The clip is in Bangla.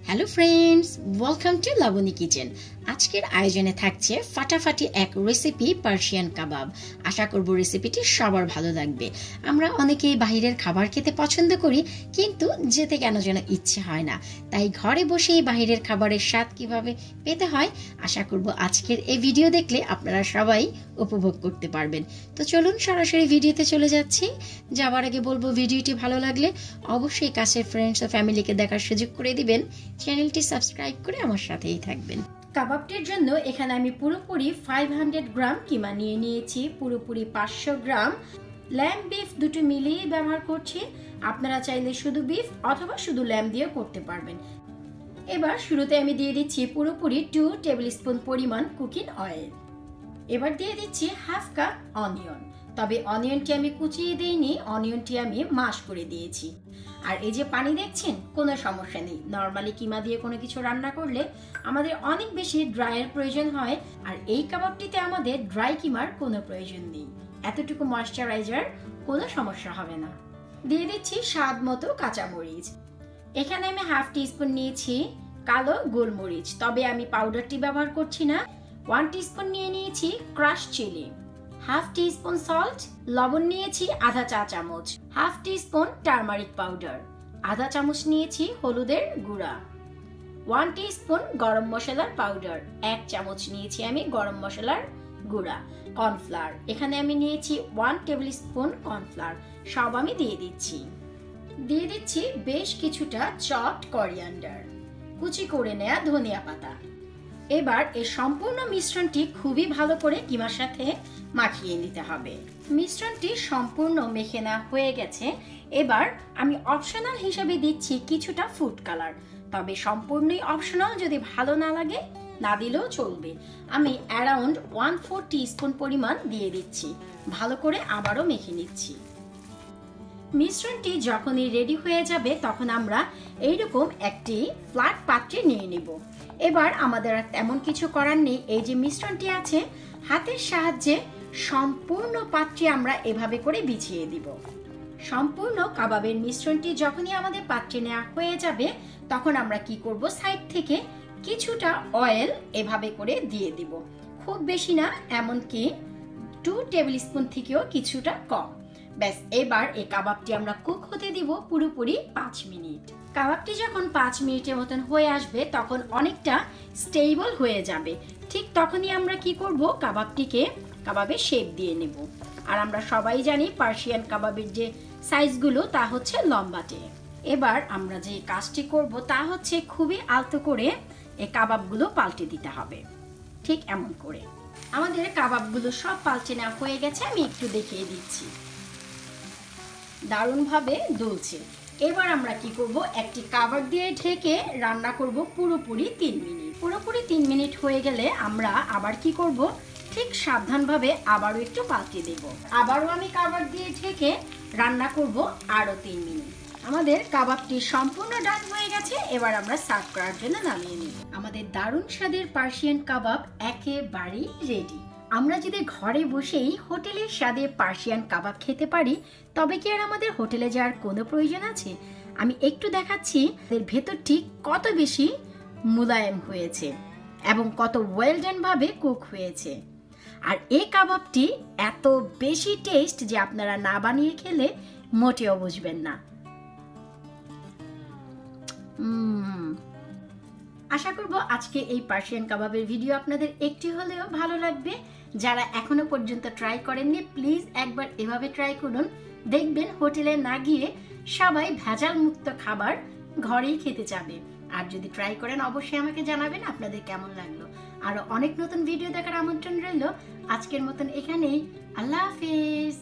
Hello friends, welcome to Labani kitchen. আজকের আয়োজনে থাকছে ফাটাফাটি এক রেসিপি পার্সিয়ান কাবাব। আশা করব রেসিপিটি সবার ভালো লাগবে। আমরা অনেকেই বাইরের খাবার খেতে পছন্দ করি, কিন্তু যেতে কেন যেন ইচ্ছে হয় না। তাই ঘরে বসেই বাইরের খাবারের স্বাদ কিভাবে পেতে হয় আশা করব আজকের এই ভিডিও দেখলে আপনারা সবাই উপভোগ করতে পারবেন। তো চলুন সরাসরি ভিডিওতে চলে যাচ্ছি। যাওয়ার আগে বলবো, ভিডিওটি ভালো লাগলে অবশ্যই কাছের ফ্রেন্ডস ও ফ্যামিলিকে দেখার সুযোগ করে দিবেন। চ্যানেলটি সাবস্ক্রাইব করে আমার সাথেই থাকবেন। কাবাবটির জন্য এখানে আমি পুরোপুরি 500 গ্রাম কিমা নিয়ে নিয়েছি, পুরোপুরি 500 গ্রাম ল্যাম্ব বিফ দুটো মিলিয়ে ব্যবহার করছি। আপনারা চাইলে শুধু বিফ অথবা শুধু ল্যাম্ব দিয়ে করতে পারবেন। এবার শুরুতে আমি দিয়ে দিচ্ছি পুরোপুরি 2 টেবিলস্পুন পরিমাণ কুকিং অয়েল। এবার দিয়ে দিচ্ছি হাফ কাপ অনিয়ন, তবে অনিয়নটি আমি কুচিয়ে দিইনি, অনিয়নটি আমি মাশ করে দিয়েছি। আর এই যে পানি দেখছেন, কোনো সমস্যা নেই। নর্মালি কিমা দিয়ে কোনো কিছু রান্না করলে আমাদের অনেক বেশি ড্রাইয়ের প্রয়োজন হয়, আর এই কাবাবটিতে আমাদের ড্রাই কিমার কোনো প্রয়োজন নেই। এতটুকু ময়শ্চারাইজার, কোনো সমস্যা হবে না। দিয়ে দিচ্ছি স্বাদ মতো কাঁচামরিচ। এখানে আমি হাফ টিস্পুন নিয়েছি কালো গোলমরিচ, তবে আমি পাউডারটি ব্যবহার করছি না। 1 টিস্পুন নিয়ে নিয়েছি crush chilli, half teaspoon salt, লবণ নিয়েছি আধা চা চামচ, হাফ টিস্পুন টারমারিক পাউডার, আধা চামচ নিয়েছি হলুদের গুঁড়া, 1 টিস্পুন গরম মশলার পাউডার, 1 চামচ নিয়েছি আমি গরম মশলার গুঁড়া, কর্নফ্লাওর এখানে আমি নিয়েছি 1 টেবিল স্পুন কর্নফ্লাওর। সব আমি দিয়ে দিচ্ছি। দিয়ে দিচ্ছি বেশ কিছুটা চপড করিয়ান্ডার, কুচি করে নেওয়া ধনিয়া পাতা। এবার এই সম্পূর্ণ মিশ্রণটি খুবই ভালো করে কিমার সাথে মাখিয়ে নিতে হবে। মিশ্রণটি সম্পূর্ণ মেখে নেওয়া হয়ে গেছে। এবার আমি অপশনাল হিসেবে দিচ্ছি কিছুটা ফুড কালার, তবে সম্পূর্ণই অপশনাল, যদি ভালো না লাগে না দিলেও চলবে। আমি অ্যারাউন্ড 1/4 টিস্পুন পরিমাণ দিয়ে দিচ্ছি। ভালো করে আবারও মেখে নিচ্ছি। মিশ্রণটি যখনই রেডি হয়ে যাবে তখন আমরা এইরকম একটি ফ্ল্যাট পাত্রে নিয়ে নিব। এবার আমাদের আর তেমন কিছু করার নেই। এই যে মিশ্রণটি আছে, হাতের সাহায্যে সম্পূর্ণ পাত্রে আমরা এভাবে করে বিছিয়ে দিব। সম্পূর্ণ কাবাবের মিশ্রণটি যখনই আমাদের পাত্রে নেওয়া হয়ে যাবে তখন আমরা কি করব, সাইড থেকে কিছুটা অয়েল এভাবে করে দিয়ে দিব। খুব বেশি না, এমনকি 2 টেবিল স্পুন থেকেও কিছুটা কম। ব্যাস, এবার এই কাবাবটি আমরা কুক হতে দিব পুরোপুরি 5 মিনিট। কাবাবটি যখন 5 মিনিটের মতন হয়ে আসবে তখন অনেকটা স্টেবল হয়ে যাবে। ঠিক তখনই আমরা কি করব, কাবাবের শেপ দিয়ে নেব। আর আমরা সবাই জানি পার্সিয়ান কাবাবের যে সাইজগুলো তা হচ্ছে লম্বাটে। এবার আমরা যে কাজটি করব তা হচ্ছে খুবই আলতো করে এই কাবাবগুলো পাল্টে দিতে হবে। ঠিক এমন করে আমাদের কাবাবগুলো সব পাল্টে নেওয়া হয়ে গেছে। আমি একটু দেখিয়ে দিচ্ছি, দারুণভাবে দুলছে। এবার আমরা কি করব, একটি কভার দিয়ে ঢেকে রান্না করব পুরোপুরি 3 মিনিট। পুরোপুরি 3 মিনিট হয়ে গেলে আমরা আবার কি করব, ঠিক সাবধানভাবে আবারও একটু পাল্টে দেব। আবারও আমি কভার দিয়ে ঢেকে রান্না করব আরো 3 মিনিট। আমাদের কাবাবটি সম্পূর্ণ ডান হয়ে গেছে। এবার আমরা সার্ভ করার জন্য নামিয়ে নিব। আমাদের দারুণ স্বাদের পার্সিয়ান কাবাব একেবারেই রেডি। আমরা যদি ঘরে বসেই হোটেলের স্বাদে পার্সিয়ান কাবাব খেতে পারি তবে কি আর আমাদের হোটেলে যাওয়ার কোনো প্রয়োজন আছে? আমি একটু দেখাচ্ছি এর ভেতরটি কত বেশি মুলায়েম হয়েছে এবং কত ওয়েল ডান ভাবে কুক হয়েছে। আর এই কাবাবটি এত বেশি টেস্ট যে আপনারা না বানিয়ে খেলে মোটেও বুঝবেন না। আশা করব আজকে এই পার্সিয়ান কাবাবের ভিডিও আপনাদের একটি হলেও ভালো লাগবে। যারা এখনো পর্যন্ত ট্রাই করেননি, প্লিজ একবার এভাবে ট্রাই করুন। দেখবেন হোটেলে না গিয়ে সবাই ভেজাল মুক্ত খাবার ঘরেই খেতে যাবে। আর যদি ট্রাই করেন অবশ্যই আমাকে জানাবেন আপনাদের কেমন লাগলো। আরো অনেক নতুন ভিডিও দেখার আমন্ত্রণ রইল। আজকের মতন এখানেই, আল্লাহ হাফেজ।